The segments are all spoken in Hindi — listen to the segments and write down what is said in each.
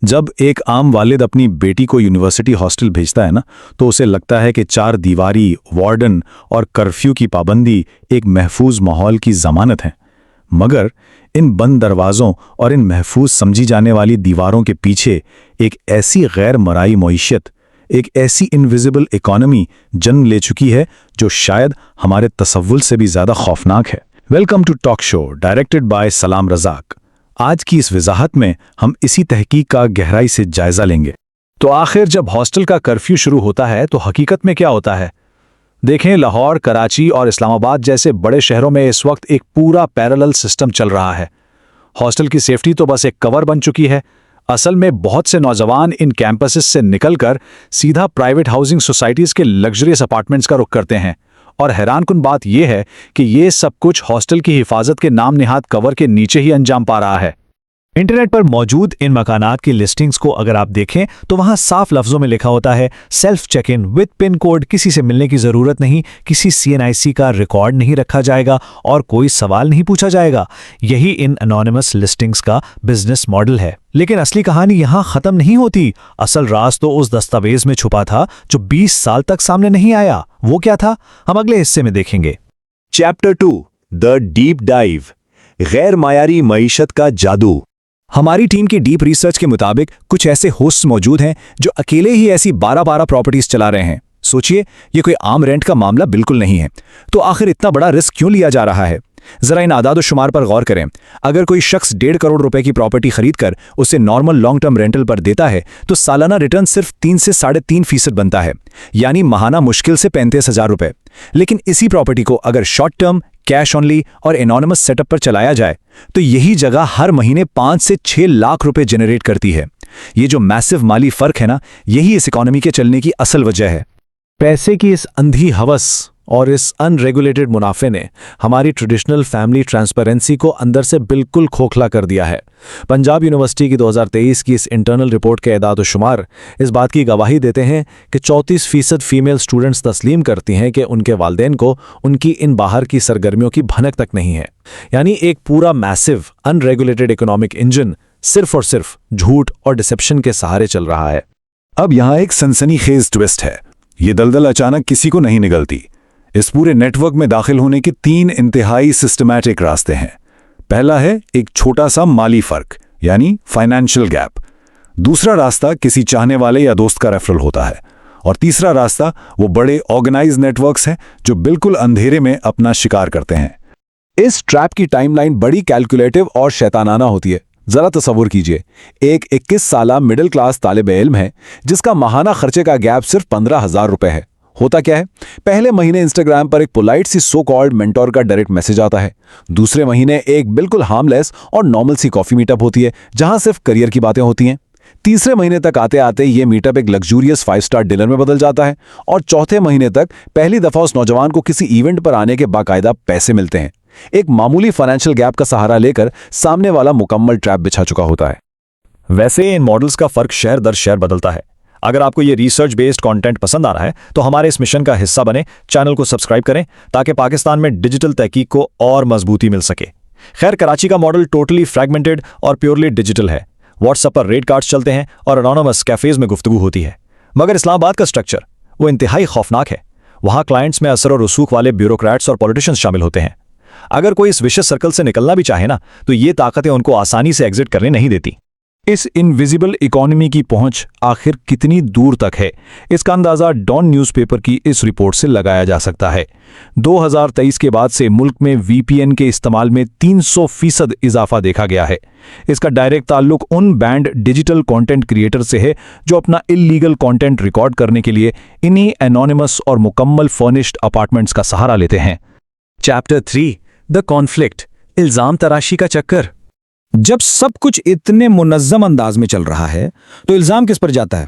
जब एक आम वालिद अपनी बेटी को यूनिवर्सिटी हॉस्टल भेजता है ना, तो उसे लगता है कि चार दीवारी, वार्डन और कर्फ्यू की पाबंदी एक महफूज माहौल की जमानत है। मगर इन बंद दरवाज़ों और इन महफूज समझी जाने वाली दीवारों के पीछे एक ऐसी गैर मराई मईशत, एक ऐसी इनविजिबल इकोनॉमी जन्म ले चुकी है जो शायद हमारे तसव्वुर से भी ज़्यादा खौफनाक है। Welcome to talk show directed by Salam Razzaq. आज की इस वजाहत में हम इसी तहकीक का गहराई से जायजा लेंगे। तो आखिर जब हॉस्टल का कर्फ्यू शुरू होता है तो हकीकत में क्या होता है? देखें, लाहौर, कराची और इस्लामाबाद जैसे बड़े शहरों में इस वक्त एक पूरा पैरेलल सिस्टम चल रहा है। हॉस्टल की सेफ्टी तो बस एक कवर बन चुकी है। असल में बहुत से नौजवान इन कैंपसेस से निकलकर सीधा प्राइवेट हाउसिंग सोसाइटीज़ के लग्जरियस अपार्टमेंट्स का रुख करते हैं। और हैरानकुन बात यह है कि ये सब कुछ हॉस्टल की हिफाजत के नाम निहाद कवर के नीचे ही अंजाम पा रहा है। इंटरनेट पर मौजूद इन मकानात की लिस्टिंग्स को अगर आप देखें तो वहां साफ लफ्जों में लिखा होता है self check in with pin code, किसी से मिलने की जरूरत नहीं, किसी CNIC का रिकॉर्ड नहीं रखा जाएगा और कोई सवाल नहीं पूछा जाएगा। यही इन एनोनिमस लिस्टिंग्स का बिजनेस मॉडल है। लेकिन असली कहानी यहां खत्म नहीं होती। असल राज तो उस दस्तावेज में छुपा था जो 20 साल तक सामने नहीं आया। वो क्या था, हम अगले हिस्से में देखेंगे। चैप्टर 2 द डीप डाइव, गैर मायारी मईशत का जादू। हमारी टीम की डीप रिसर्च के मुताबिक कुछ ऐसे होस्ट्स मौजूद हैं जो अकेले ही ऐसी 12-12 प्रॉपर्टीज चला रहे हैं। सोचिए, ये कोई आम रेंट का मामला बिल्कुल नहीं है। तो आखिर इतना बड़ा रिस्क क्यों लिया जा रहा है? जरा इन आदाद शुमार पर गौर करें। अगर कोई शख्स 1.5 करोड़ रुपए की प्रॉपर्टी खरीदकर उसे नॉर्मल लॉन्ग टर्म रेंटल पर देता है तो सालाना रिटर्न सिर्फ 3 से 3.5% बनता है, यानी माहाना मुश्किल से 35,000 रुपए। लेकिन इसी प्रॉपर्टी को अगर शॉर्ट टर्म, कैश ऑनली और एनोनिमस सेटअप पर चलाया जाए तो यही जगह हर महीने 5 से 6 लाख रुपए जनरेट करती है। ये जो मैसिव माली फर्क है ना, यही इस इकोनॉमी के चलने की असल वजह है। पैसे की इस अंधी हवस और इस अनरेगुलेटेड मुनाफे ने हमारी ट्रेडिशनल फैमिली ट्रांसपेरेंसी को अंदर से बिल्कुल खोखला कर दिया है। पंजाब यूनिवर्सिटी की 2023 की इस इंटरनल रिपोर्ट के एदाद शुमार इस बात की गवाही देते हैं कि 34% फीमेल स्टूडेंट्स तस्लीम करती हैं कि उनके वालिदैन को उनकी इन बाहर की सरगर्मियों की भनक तक नहीं है। यानी एक पूरा मैसिव अनरेगुलेटेड इकोनॉमिक इंजन सिर्फ और सिर्फ झूठ और डिसेप्शन के सहारे चल रहा है। अब यहां एक सनसनीखेज ट्विस्ट है। ये दलदल अचानक किसी को नहीं निगलती। इस पूरे नेटवर्क में दाखिल होने के 3 इंतहाई सिस्टमैटिक रास्ते हैं। पहला है एक छोटा सा माली फर्क, यानी फाइनेंशियल गैप। दूसरा रास्ता किसी चाहने वाले या दोस्त का रेफरल होता है। और तीसरा रास्ता वो बड़े ऑर्गेनाइज नेटवर्क्स हैं जो बिल्कुल अंधेरे में अपना शिकार करते हैं। इस ट्रैप की टाइमलाइन बड़ी कैलकुलेटिव और शैतानाना होती है। जरा तसव्वुर कीजिए, एक 21 साला मिडिल क्लास तालिब इल्म है जिसका माहाना खर्चे का गैप सिर्फ 15,000 रुपए है। होता क्या है, पहले महीने इंस्टाग्राम पर एक पोलाइट सी सो कॉल्ड मेंटोर का डायरेक्ट मैसेज आता है। दूसरे महीने एक बिल्कुल हार्मलेस और नॉर्मल सी कॉफी मीटअप होती है जहां सिर्फ करियर की बातें होती हैं। तीसरे महीने तक आते आते ये मीटअप एक लग्जूरियस 5 स्टार डिनर में बदल जाता है। और चौथे महीने तक पहली दफा उस नौजवान को किसी इवेंट पर आने के बाकायदा पैसे मिलते हैं। एक मामूली फाइनेंशियल गैप का सहारा लेकर सामने वाला मुकम्मल ट्रैप बिछा चुका होता है। वैसे इन मॉडल्स का फर्क शहर दर शहर बदलता है। अगर आपको ये रिसर्च बेस्ड कंटेंट पसंद आ रहा है तो हमारे इस मिशन का हिस्सा बने, चैनल को सब्सक्राइब करें ताकि पाकिस्तान में डिजिटल तहकीक को और मजबूती मिल सके। खैर, कराची का मॉडल टोटली फ्रैगमेंटेड और प्योरली डिजिटल है। व्हाट्सएप पर रेट कार्ड्स चलते हैं और एनोनिमस कैफेज में गुफ्तगू होती है। मगर इस्लामाबाद का स्ट्रक्चर वो इंतहाई खौफनाक है। वहां क्लाइंट्स में असर और रसूख वाले ब्यूरोक्रेट्स और पॉलिटिशियंस शामिल होते हैं। अगर कोई इस विशेष सर्कल से निकलना भी चाहे ना, तो ये ताकतें उनको आसानी से एग्जिट करने नहीं देती। इस इनविजिबल इकोनॉमी की पहुंच आखिर कितनी दूर तक है, इसका अंदाजा डॉन न्यूज़पेपर की इस रिपोर्ट से लगाया जा सकता है। 2023 के बाद से मुल्क में VPN के इस्तेमाल में 300% इजाफा देखा गया है। इसका डायरेक्ट ताल्लुक उन बैंड डिजिटल कंटेंट क्रिएटर से है जो अपना इल्लीगल कंटेंट रिकॉर्ड करने के लिए इन्हीं एनोनिमस और मुकम्मल फर्निश्ड अपार्टमेंट्स का सहारा लेते हैं। चैप्टर 3 द कॉन्फ्लिक्ट, इल्जाम तराशी का चक्कर। जब सब कुछ इतने मुनज़्ज़म अंदाज में चल रहा है तो इल्जाम किस पर जाता है?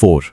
4